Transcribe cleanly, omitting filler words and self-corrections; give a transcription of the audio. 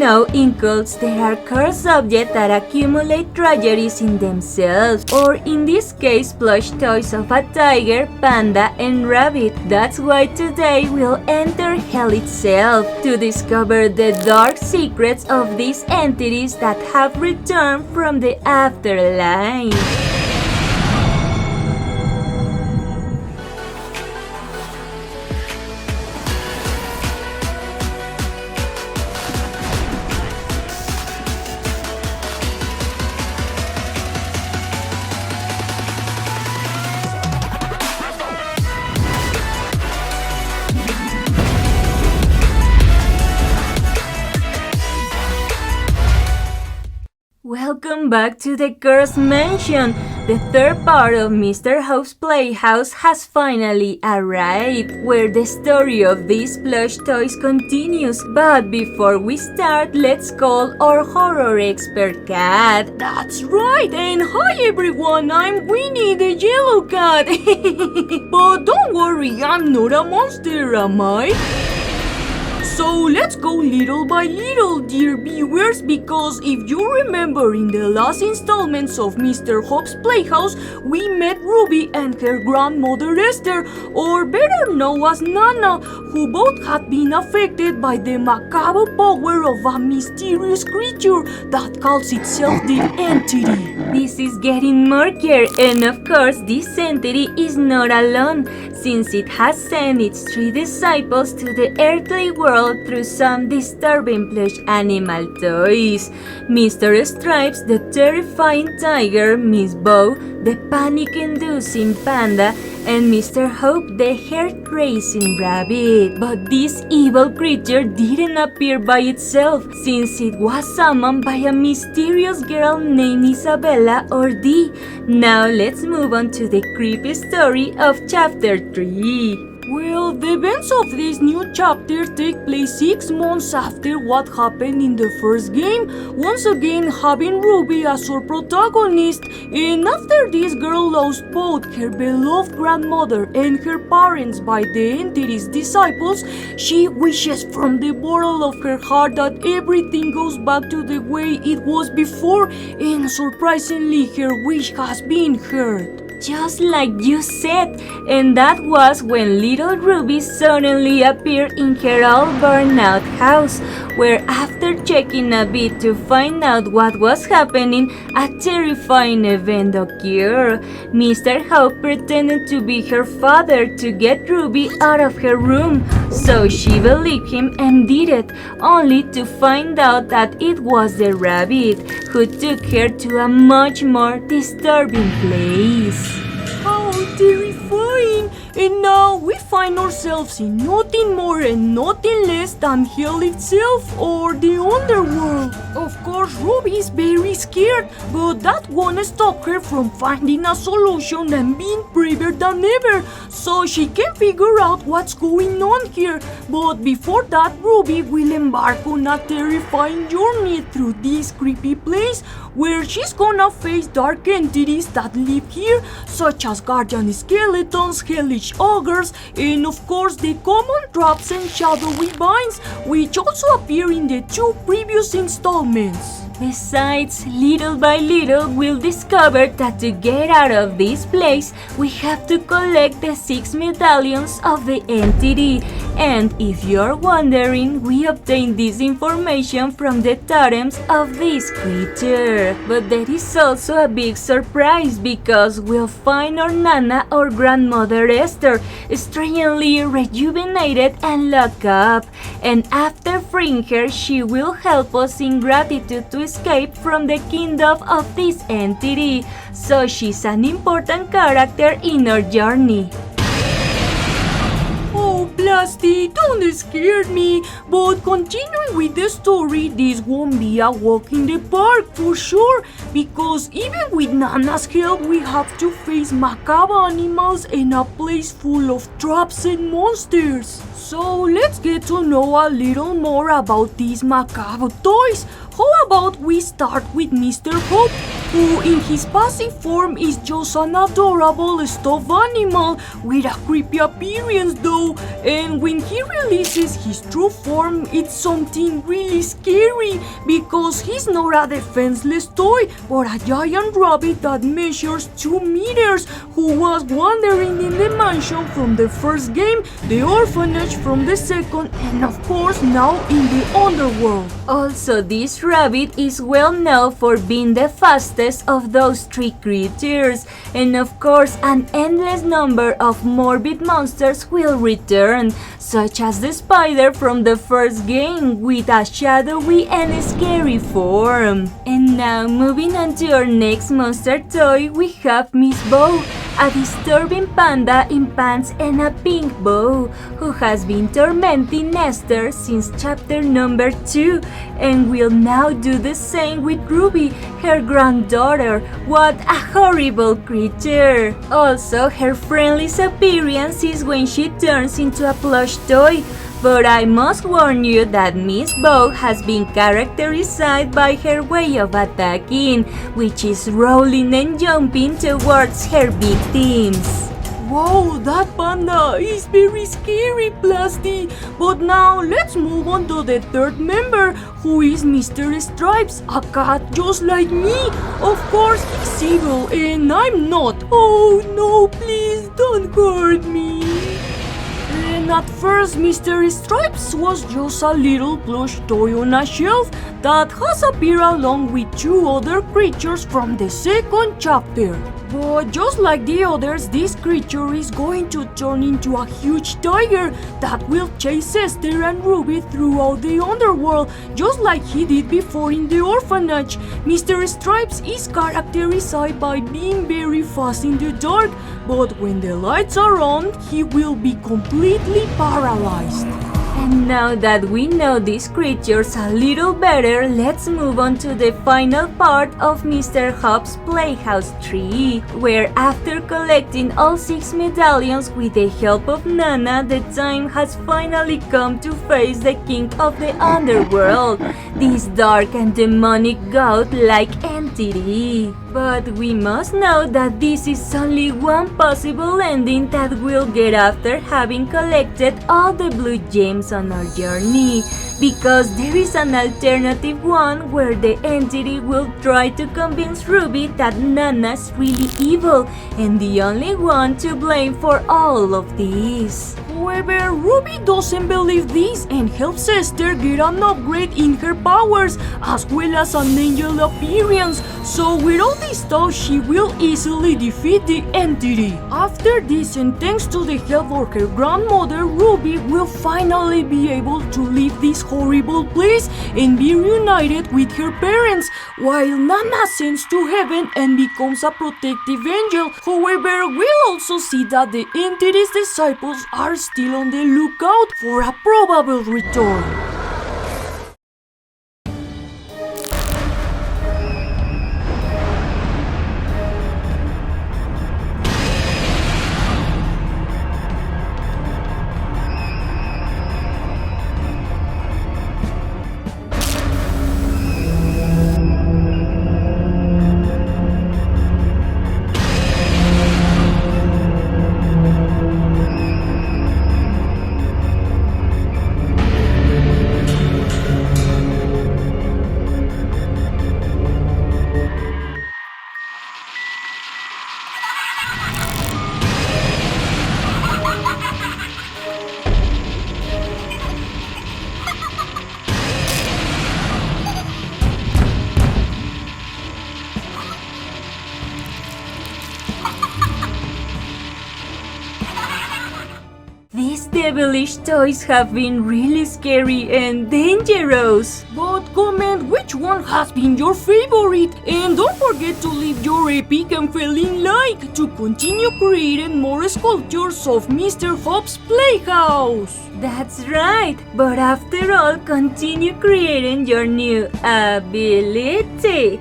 know, in cults there are cursed objects that accumulate tragedies in themselves, or in this case plush toys of a tiger, panda and rabbit. That's why today we'll enter hell itself to discover the dark secrets of these entities that have returned from the afterlife. Welcome back to the Cursed Mansion. The third part of Mr. Hopp's Playhouse has finally arrived, where the story of these plush toys continues. But before we start, let's call our horror expert cat. That's right, and hi everyone, I'm Winnie the yellow cat. But don't worry, I'm not a monster, am I? So let's go little by little, dear viewers, because if you remember in the last installments of Mr. Hopp's Playhouse, we met Ruby and her grandmother Esther, or better known as Nana, who both had been affected by the macabre power of a mysterious creature that calls itself the Entity. This is getting murkier, and of course this entity is not alone, since it has sent its 3 disciples to the earthly world through some disturbing plush animal toys. Mr. Stripes, the terrifying tiger, Miss Bow, the panic-inducing panda, and Mr. Hopp, the heart-racing rabbit. But this evil creature didn't appear by itself, since it was summoned by a mysterious girl named Isabella or Dee. Now let's move on to the creepy story of Chapter 3. Well, the events of this new chapter take place 6 months after what happened in the first game, once again having Ruby as our protagonist, and after this girl lost both her beloved grandmother and her parents by the entity's disciples, she wishes from the bottom of her heart that everything goes back to the way it was before, and surprisingly her wish has been heard. Just like you said, and that was when little Ruby suddenly appeared in her all burned out house, where after checking a bit to find out what was happening, a terrifying event occurred. Mr. Hopp pretended to be her father to get Ruby out of her room, so she believed him and did it, only to find out that it was the rabbit who took her to a much more disturbing place. How terrifying! And now we find ourselves in nothing more and nothing less than hell itself, or the underworld. Of course, Ruby is very scared, but that won't stop her from finding a solution and being braver than ever, so she can figure out what's going on here. But before that, Ruby will embark on a terrifying journey through this creepy place, where she's gonna face dark entities that live here, such as guardian skeletons, hellish ogres, and of course the common traps and shadowy vines, which also appear in the 2 previous installments. Besides, little by little, we'll discover that to get out of this place, we have to collect the 6 medallions of the entity. And if you're wondering, we obtained this information from the totems of this creature. But there is also a big surprise, because we'll find our Nana or grandmother Esther strangely rejuvenated and locked up. And after freeing her, she will help us in gratitude to escape from the kingdom of this entity, so she's an important character in our journey. Oh, Plasti, don't scare me, but continuing with the story, this won't be a walk in the park for sure, because even with Nana's help, we have to face macabre animals and a place full of traps and monsters. So let's get to know a little more about these macabre toys. How about we start with Mr. Hopp, who in his passive form is just an adorable stuffed animal with a creepy appearance though, and when he releases his true form it's something really scary because he's not a defenseless toy but a giant rabbit that measures 2 meters who was wandering in the mansion from the first game, the orphanage from the second, and of course now in the underworld. Also, this rabbit is well known for being the fastest of those 3 creatures, and of course an endless number of morbid monsters will return, such as the spider from the first game with a shadowy and scary form. And now moving on to our next monster toy, we have Miss Bow, a disturbing panda in pants and a pink bow, who has been tormenting Nestor since chapter number 2, and will now do the same with Ruby, her granddaughter. What a horrible creature! Also, her friendliest appearance is when she turns into a plush toy. But I must warn you that Miss Bow has been characterized by her way of attacking, which is rolling and jumping towards her victims. Wow, that panda is very scary, Plasti. But now let's move on to the third member, who is Mr. Stripes, a cat just like me. Of course, he's evil and I'm not. Oh no, please don't hurt me. And at first, Mr. Stripes was just a little plush toy on a shelf that has appeared along with 2 other creatures from the second chapter. But just like the others, this creature is going to turn into a huge tiger that will chase Esther and Ruby throughout the underworld, just like he did before in the orphanage. Mr. Stripes is characterized by being very fast in the dark, but when the lights are on, he will be completely paralyzed. And now that we know these creatures a little better, let's move on to the final part of Mr. Hopp's Playhouse tree, where after collecting all 6 medallions with the help of Nana, the time has finally come to face the king of the underworld, this dark and demonic god-like entity. But we must know that this is only one possible ending that we'll get after having collected all the blue gems on our journey, because there is an alternative one where the entity will try to convince Ruby that Nana's really evil and the only one to blame for all of this. However, Ruby doesn't believe this and helps Esther get an upgrade in her powers as well as an angel appearance, so with all this stuff she will easily defeat the entity. After this, and thanks to the help of her grandmother, Ruby will finally be able to leave this horrible place and be reunited with her parents, while Nana ascends to heaven and becomes a protective angel. However, we'll also see that the entity's disciples are still on the lookout for a probable return. These devilish toys have been really scary and dangerous. But comment which one has been your favorite, and don't forget to leave your epic and failing like to continue creating more sculptures of Mr. Hopp's Playhouse. That's right, but after all, continue creating your new ability.